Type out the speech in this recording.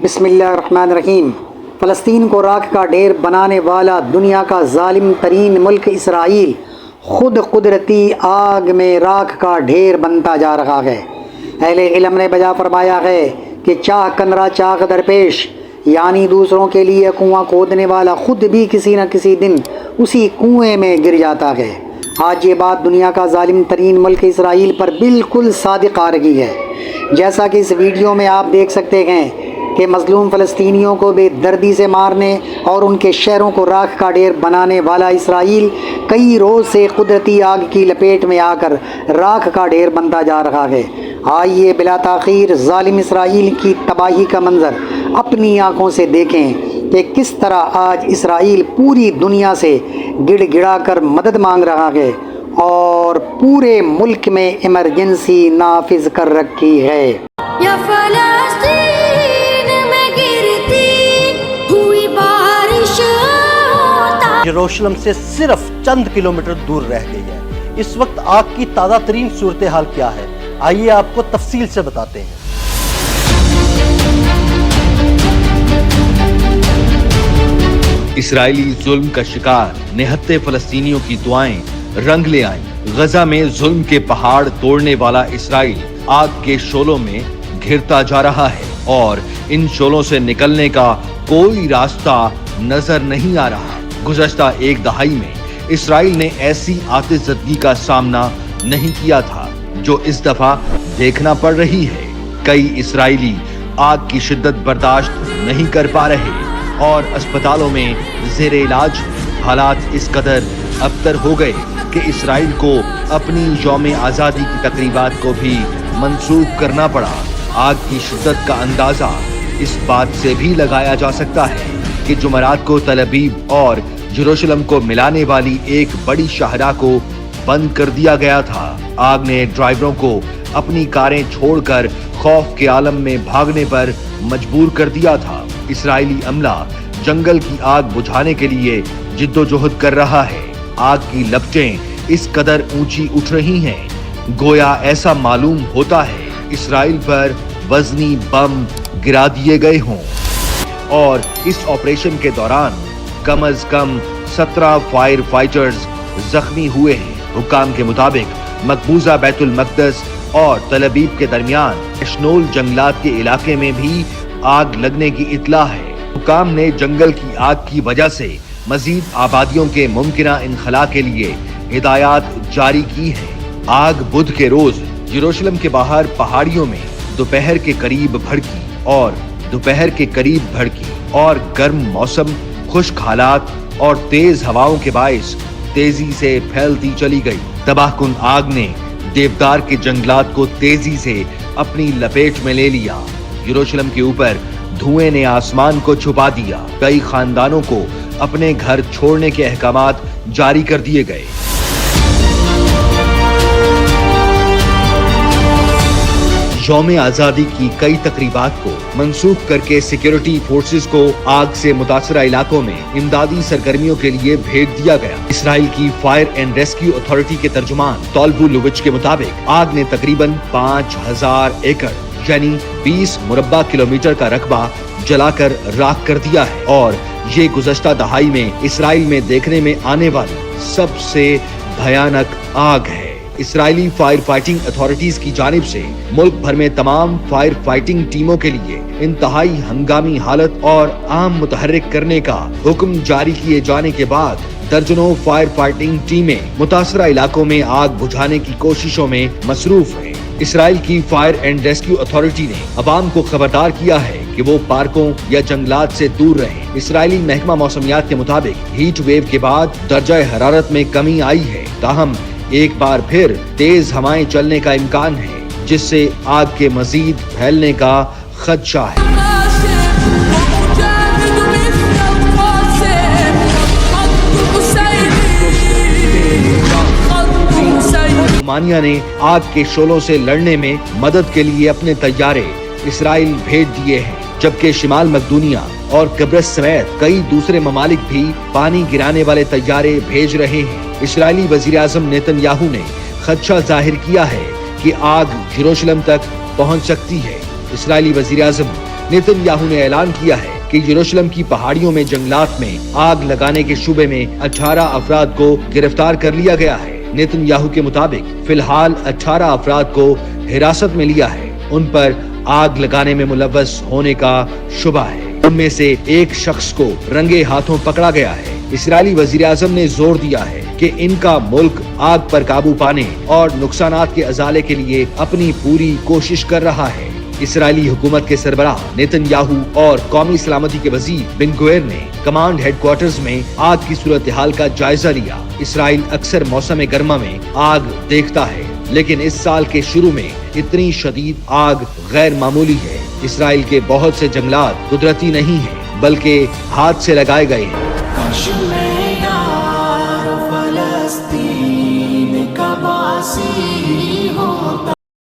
بسم اللہ الرحمن الرحیم۔ فلسطین کو راکھ کا ڈھیر بنانے والا دنیا کا ظالم ترین ملک اسرائیل خود قدرتی آگ میں راکھ کا ڈھیر بنتا جا رہا ہے۔ اہل علم نے بجا فرمایا ہے کہ چاہ کنرا چاغ درپیش، یعنی دوسروں کے لیے کنواں کھودنے والا خود بھی کسی نہ کسی دن اسی کنویں میں گر جاتا ہے۔ آج یہ بات دنیا کا ظالم ترین ملک اسرائیل پر بالکل صادق آ رہی ہے۔ جیسا کہ اس ویڈیو میں آپ دیکھ سکتے ہیں کہ مظلوم فلسطینیوں کو بے دردی سے مارنے اور ان کے شہروں کو راکھ کا ڈھیر بنانے والا اسرائیل کئی روز سے قدرتی آگ کی لپیٹ میں آ کر راکھ کا ڈھیر بنتا جا رہا ہے۔ آئیے بلا تاخیر ظالم اسرائیل کی تباہی کا منظر اپنی آنکھوں سے دیکھیں کہ کس طرح آج اسرائیل پوری دنیا سے گڑ گڑا کر مدد مانگ رہا ہے اور پورے ملک میں ایمرجنسی نافذ کر رکھی ہے۔ یا فلسطین میں گرتی ہوئی بارش یروشلم سے صرف چند کلومیٹر دور رہ گئی ہے۔ اس وقت آگ کی تازہ ترین صورتحال کیا ہے، آئیے آپ کو تفصیل سے بتاتے ہیں۔ اسرائیلی ظلم کا شکار نہتے فلسطینیوں کی دعائیں رنگ لے آئیں۔ غزہ میں ظلم کے پہاڑ توڑنے والا اسرائیل آگ کے شعلوں میں گھرتا جا رہا ہے اور ان شعلوں سے نکلنے کا کوئی راستہ نظر نہیں آ رہا۔ گزشتہ ایک دہائی میں اسرائیل نے ایسی آتش زدگی کا سامنا نہیں کیا تھا جو اس دفعہ دیکھنا پڑ رہی ہے۔ کئی اسرائیلی آگ کی شدت برداشت نہیں کر پا رہے اور اسپتالوں میں زیر علاج۔ حالات اس قدر ابتر ہو گئے کہ اسرائیل کو اپنی یوم آزادی کی تقریبات کو بھی منسوخ کرنا پڑا۔ آگ کی شدت کا اندازہ اس بات سے بھی لگایا جا سکتا ہے کہ جمعرات کو تل ابیب اور یروشلم کو ملانے والی ایک بڑی شاہراہ کو بند کر دیا گیا تھا۔ آگ نے ڈرائیوروں کو اپنی کاریں چھوڑ کر خوف کے عالم میں بھاگنے پر مجبور کر دیا تھا۔ اسرائیلی عملہ جنگل کی آگ بجھانے کے لیے جدوجہد کر رہا ہے۔ آگ کی لپٹیں اس قدر اونچی اٹھ رہی ہیں گویا ایسا معلوم ہوتا ہے اسرائیل پر وزنی بم گرا دیے گئے ہوں۔ اور اس آپریشن کے دوران کم از کم 17 فائر فائٹرز زخمی ہوئے ہیں۔ حکام کے مطابق مقبوضہ بیت المقدس اور تل ابیب کے درمیان اشنول جنگلات کے علاقے میں بھی آگ لگنے کی اطلاع ہے۔ حکام نے جنگل کی آگ کی وجہ سے مزید آبادیوں کے ممکنہ انخلاء کے لیے ہدایات جاری کی ہیں۔ آگ بدھ کے روز یروشلم کے باہر پہاڑیوں میں دوپہر کے قریب بھڑکی اور گرم موسم، خشک حالات اور تیز ہواؤں کے باعث تیزی سے پھیلتی چلی گئی۔ تباہ کن آگ نے دیودار کے جنگلات کو تیزی سے اپنی لپیٹ میں لے لیا۔ یروشلم کے اوپر دھوئیں نے آسمان کو چھپا دیا۔ کئی خاندانوں کو اپنے گھر چھوڑنے کے احکامات جاری کر دیے گئے۔ یوم آزادی کی کئی تقریبات کو منسوخ کر کے سیکیورٹی فورسز کو آگ سے متاثرہ علاقوں میں امدادی سرگرمیوں کے لیے بھیج دیا گیا۔ اسرائیل کی فائر اینڈ ریسکیو اتھارٹی کے ترجمان تولبو لووچ کے مطابق آگ نے تقریباً 5000 ایکڑ یعنی 20 مربع کلومیٹر کا رقبہ جلا کر راکھ کر دیا ہے اور یہ گزشتہ دہائی میں اسرائیل میں دیکھنے میں آنے والی سب سے بھیانک آگ ہے۔ اسرائیلی فائر فائٹنگ اتھارٹیز کی جانب سے ملک بھر میں تمام فائر فائٹنگ ٹیموں کے لیے انتہائی ہنگامی حالت اور عام متحرک کرنے کا حکم جاری کیے جانے کے بعد درجنوں فائر فائٹنگ ٹیمیں متاثرہ علاقوں میں آگ بجھانے کی کوششوں میں مصروف ہیں۔ اسرائیل کی فائر اینڈ ریسکیو اتھارٹی نے عوام کو خبردار کیا ہے کہ وہ پارکوں یا جنگلات سے دور رہیں۔ اسرائیلی محکمہ موسمیات کے مطابق ہیٹ ویو کے بعد درجہ حرارت میں کمی آئی ہے، تاہم ایک بار پھر تیز ہوائیں چلنے کا امکان ہے جس سے آگ کے مزید پھیلنے کا خدشہ ہے۔ رومانیہ نے آگ کے شعلوں سے لڑنے میں مدد کے لیے اپنے طیارے اسرائیل بھیج دیے ہیں، جبکہ شمال مقدونیہ اور قبرص سمیت کئی دوسرے ممالک بھی پانی گرانے والے طیارے بھیج رہے ہیں۔ اسرائیلی وزیر اعظم نیتن یاہو نے خدشہ ظاہر کیا ہے کہ آگ یروشلم تک پہنچ سکتی ہے۔ اسرائیلی وزیر اعظم نیتن یاہو نے اعلان کیا ہے کہ یروشلم کی پہاڑیوں میں جنگلات میں آگ لگانے کے شبے میں 18 افراد کو گرفتار کر لیا گیا ہے۔ نیتن یاہو کے مطابق فی الحال 18 افراد کو حراست میں لیا ہے۔ ان پر آگ لگانے میں ملوث ہونے کا شبہ ہے۔ ان میں سے ایک شخص کو رنگے ہاتھوں پکڑا گیا ہے۔ اسرائیلی وزیر اعظم نے زور دیا ہے کہ ان کا ملک آگ پر قابو پانے اور نقصانات کے ازالے کے لیے اپنی پوری کوشش کر رہا ہے۔ اسرائیلی حکومت کے سربراہ نیتن یاہو اور قومی سلامتی کے وزیر بن گوئر نے کمانڈ ہیڈ کوارٹرز میں آگ کی صورتحال کا جائزہ لیا۔ اسرائیل اکثر موسم گرما میں آگ دیکھتا ہے، لیکن اس سال کے شروع میں اتنی شدید آگ غیر معمولی ہے۔ اسرائیل کے بہت سے جنگلات قدرتی نہیں ہیں بلکہ ہاتھ سے لگائے گئے ہیں۔